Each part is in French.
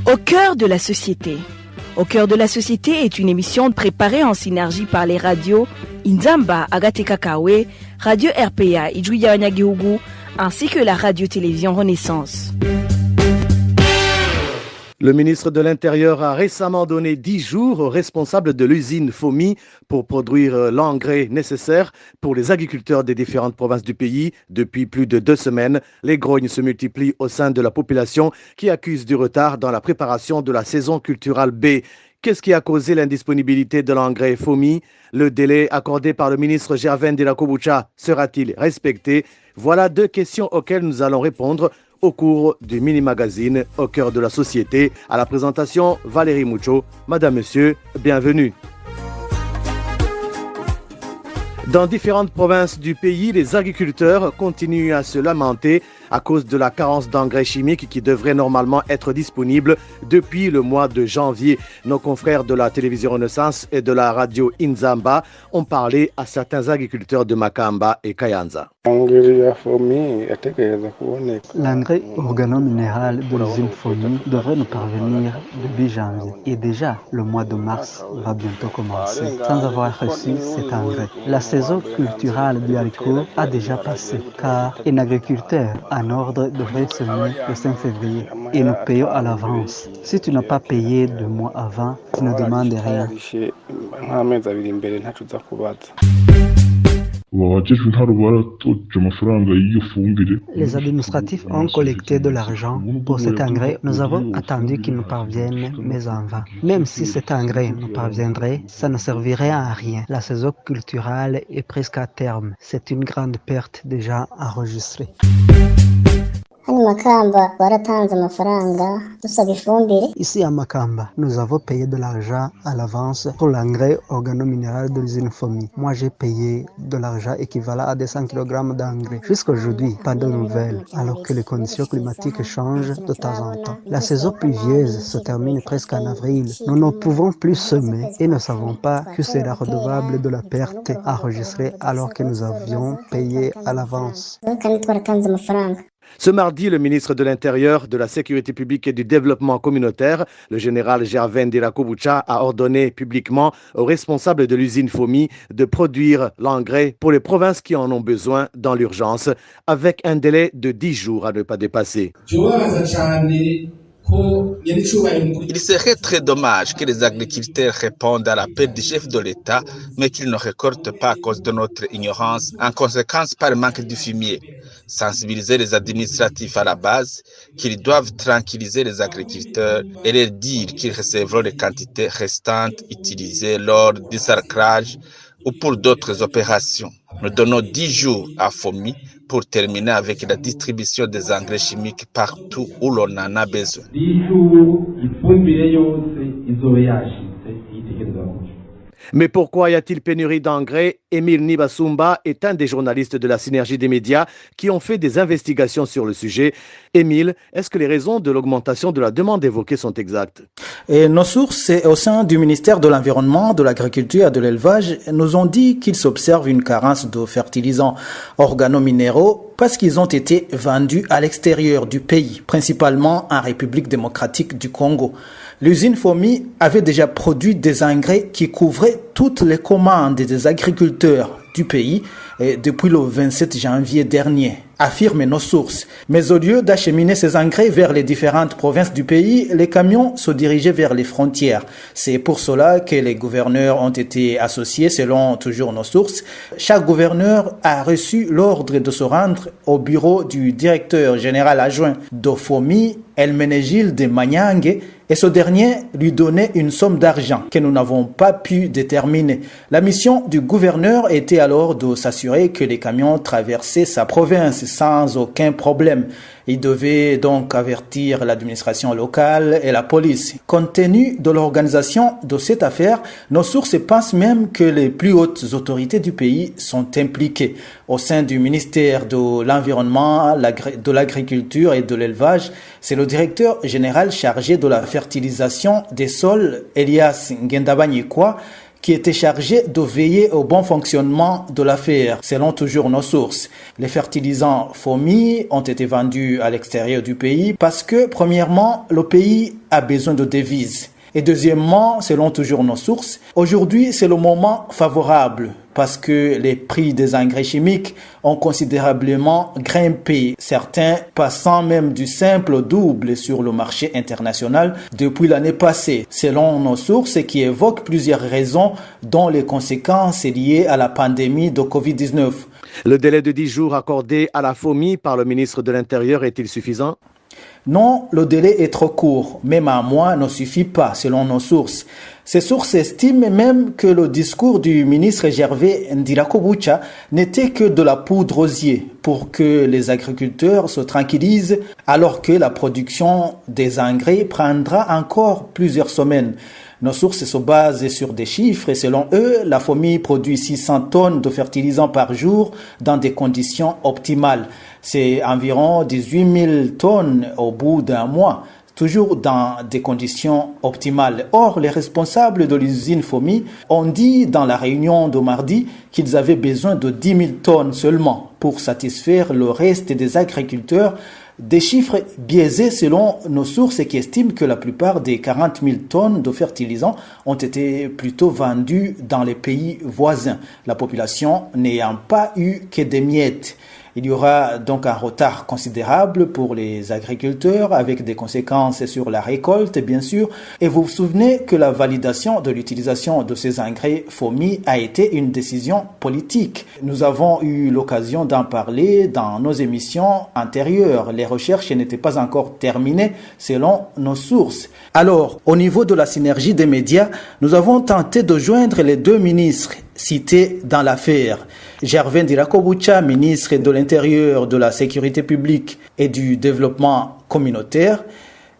Au cœur de la société. Au cœur de la société est une émission préparée en synergie par les radios Inzamba, Agatekakawe, Radio RPA, Ijwi Yabanyagihugu, ainsi que la radio-télévision Renaissance. Le ministre de l'Intérieur a récemment donné 10 jours aux responsables de l'usine FOMI pour produire l'engrais nécessaire pour les agriculteurs des différentes provinces du pays. Depuis plus de 2 semaines, les grognes se multiplient au sein de la population qui accuse du retard dans la préparation de la saison culturale B. Qu'est-ce qui a causé l'indisponibilité de l'engrais FOMI? Le délai accordé par le ministre Gervais Ndirakobucha sera-t-il respecté? Voilà 2 questions auxquelles nous allons répondre au cours du mini-magazine Au cœur de la société. À la présentation, Valérie Moucho. Madame, Monsieur, bienvenue. Dans différentes provinces du pays, les agriculteurs continuent à se lamenter à cause de la carence d'engrais chimiques qui devrait normalement être disponible depuis le mois de janvier. Nos confrères de la télévision Renaissance et de la radio Inzamba ont parlé à certains agriculteurs de Makamba et Kayanza. L'engrais organo-minéral de l'usine FOMI devrait nous parvenir début janvier. Et déjà, le mois de mars va bientôt commencer sans avoir reçu cet engrais. La saison culturelle du haricot a déjà passé car un agriculteur en ordre devrait semer le 5 février et nous payons à l'avance. Si tu n'as pas payé 2 mois avant, tu ne demandes rien. Les administratifs ont collecté de l'argent pour cet engrais. Nous avons attendu qu'il nous parvienne, mais en vain. Même si cet engrais nous parviendrait, ça ne servirait à rien. La saison culturelle est presque à terme. C'est une grande perte déjà enregistrée. Ici à Makamba, nous avons payé de l'argent à l'avance pour l'engrais organo-minéral de l'usine FOMI. Moi, j'ai payé de l'argent équivalent à 200 kg d'engrais. Jusqu'aujourd'hui, pas de nouvelles, alors que les conditions climatiques changent de temps en temps. La saison pluvieuse se termine presque en avril. Nous ne pouvons plus semer et ne savons pas que sera redevable de la perte enregistrée alors que nous avions payé à l'avance. Ce mardi, le ministre de l'Intérieur, de la Sécurité publique et du Développement communautaire, le général Gervais Ndirakobucha, a ordonné publiquement aux responsables de l'usine FOMI de produire l'engrais pour les provinces qui en ont besoin dans l'urgence, avec un délai de 10 jours à ne pas dépasser. Il serait très dommage que les agriculteurs répondent à l'appel du chef de l'État, mais qu'ils ne récoltent pas à cause de notre ignorance, en conséquence par le manque de fumier. Sensibiliser les administratifs à la base, qu'ils doivent tranquilliser les agriculteurs et leur dire qu'ils recevront les quantités restantes utilisées lors du sarclage ou pour d'autres opérations. Nous donnons 10 jours à FOMI pour terminer avec la distribution des engrais chimiques partout où l'on en a besoin. Mais pourquoi y a-t-il pénurie d'engrais? Émile Nibasumba est un des journalistes de la Synergie des médias qui ont fait des investigations sur le sujet. Émile, est-ce que les raisons de l'augmentation de la demande évoquée sont exactes? Nos sources au sein du ministère de l'Environnement, de l'Agriculture et de l'Élevage nous ont dit qu'il s'observe une carence de fertilisants organominéraux parce qu'ils ont été vendus à l'extérieur du pays, principalement en République démocratique du Congo. L'usine FOMI avait déjà produit des engrais qui couvraient toutes les commandes des agriculteurs du pays depuis le 27 janvier dernier, affirment nos sources. Mais au lieu d'acheminer ces engrais vers les différentes provinces du pays, les camions se dirigeaient vers les frontières. C'est pour cela que les gouverneurs ont été associés, selon toujours nos sources. Chaque gouverneur a reçu l'ordre de se rendre au bureau du directeur général adjoint d'OFOMI, Elmenegilde Manyange, et ce dernier lui donnait une somme d'argent que nous n'avons pas pu déterminer. La mission du gouverneur était alors de s'assurer que les camions traversaient sa province sans aucun problème. Il devait donc avertir l'administration locale et la police. Compte tenu de l'organisation de cette affaire, nos sources pensent même que les plus hautes autorités du pays sont impliquées. Au sein du ministère de l'Environnement, de l'Agriculture et de l'Élevage, c'est le directeur général chargé de la fertilisation des sols, Elias Ngendabanyikwa, qui était chargé de veiller au bon fonctionnement de l'affaire, selon toujours nos sources. Les fertilisants FOMI ont été vendus à l'extérieur du pays parce que, premièrement, le pays a besoin de devises. Et deuxièmement, selon toujours nos sources, aujourd'hui, c'est le moment favorable parce que les prix des engrais chimiques ont considérablement grimpé, certains passant même du simple au double sur le marché international depuis l'année passée, selon nos sources qui évoquent plusieurs raisons dont les conséquences liées à la pandémie de Covid-19. Le délai de 10 jours accordé à la FOMI par le ministre de l'Intérieur est-il suffisant? Non, le délai est trop court. Même un mois ne suffit pas, selon nos sources. Ces sources estiment même que le discours du ministre Gervais Ndirakobucha n'était que de la poudre aux yeux pour que les agriculteurs se tranquillisent alors que la production des engrais prendra encore plusieurs semaines. Nos sources se basent sur des chiffres et selon eux, la FOMI produit 600 tonnes de fertilisants par jour dans des conditions optimales. C'est environ 18 000 tonnes au bout d'un mois, toujours dans des conditions optimales. Or, les responsables de l'usine FOMI ont dit dans la réunion de mardi qu'ils avaient besoin de 10 000 tonnes seulement pour satisfaire le reste des agriculteurs. Des chiffres biaisés selon nos sources qui estiment que la plupart des 40 000 tonnes de fertilisants ont été plutôt vendues dans les pays voisins, la population n'ayant pas eu que des miettes. Il y aura donc un retard considérable pour les agriculteurs avec des conséquences sur la récolte, bien sûr. Et vous vous souvenez que la validation de l'utilisation de ces engrais FOMI a été une décision politique. Nous avons eu l'occasion d'en parler dans nos émissions antérieures. Les recherches n'étaient pas encore terminées selon nos sources. Alors, au niveau de la synergie des médias, nous avons tenté de joindre les deux ministres cités dans l'affaire. Gervais Ndirakobucha, ministre de l'Intérieur, de la Sécurité publique et du Développement communautaire,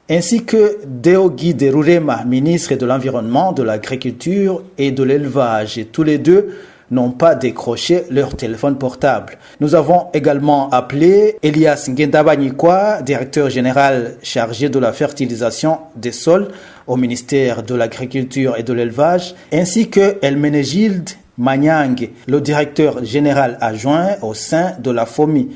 ainsi que Deogi Derurema, ministre de l'Environnement, de l'Agriculture et de l'Élevage. Tous les deux n'ont pas décroché leur téléphone portable. Nous avons également appelé Elias Ngendabanyikwa, directeur général chargé de la fertilisation des sols au ministère de l'Agriculture et de l'Élevage, ainsi que Elmenegilde Manyang, le directeur général adjoint au sein de la FOMI.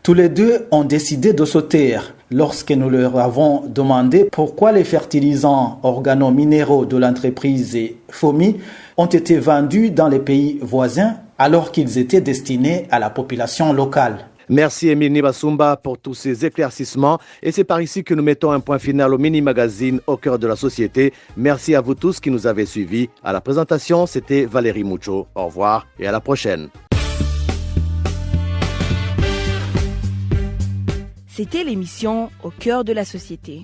Tous les deux ont décidé de se taire lorsque nous leur avons demandé pourquoi les fertilisants organominéraux de l'entreprise FOMI ont été vendus dans les pays voisins alors qu'ils étaient destinés à la population locale. Merci Émile Nibasumba pour tous ces éclaircissements et c'est par ici que nous mettons un point final au mini-magazine Au cœur de la société. Merci à vous tous qui nous avez suivis. À la présentation, c'était Valérie Moucho. Au revoir et à la prochaine. C'était l'émission Au cœur de la société.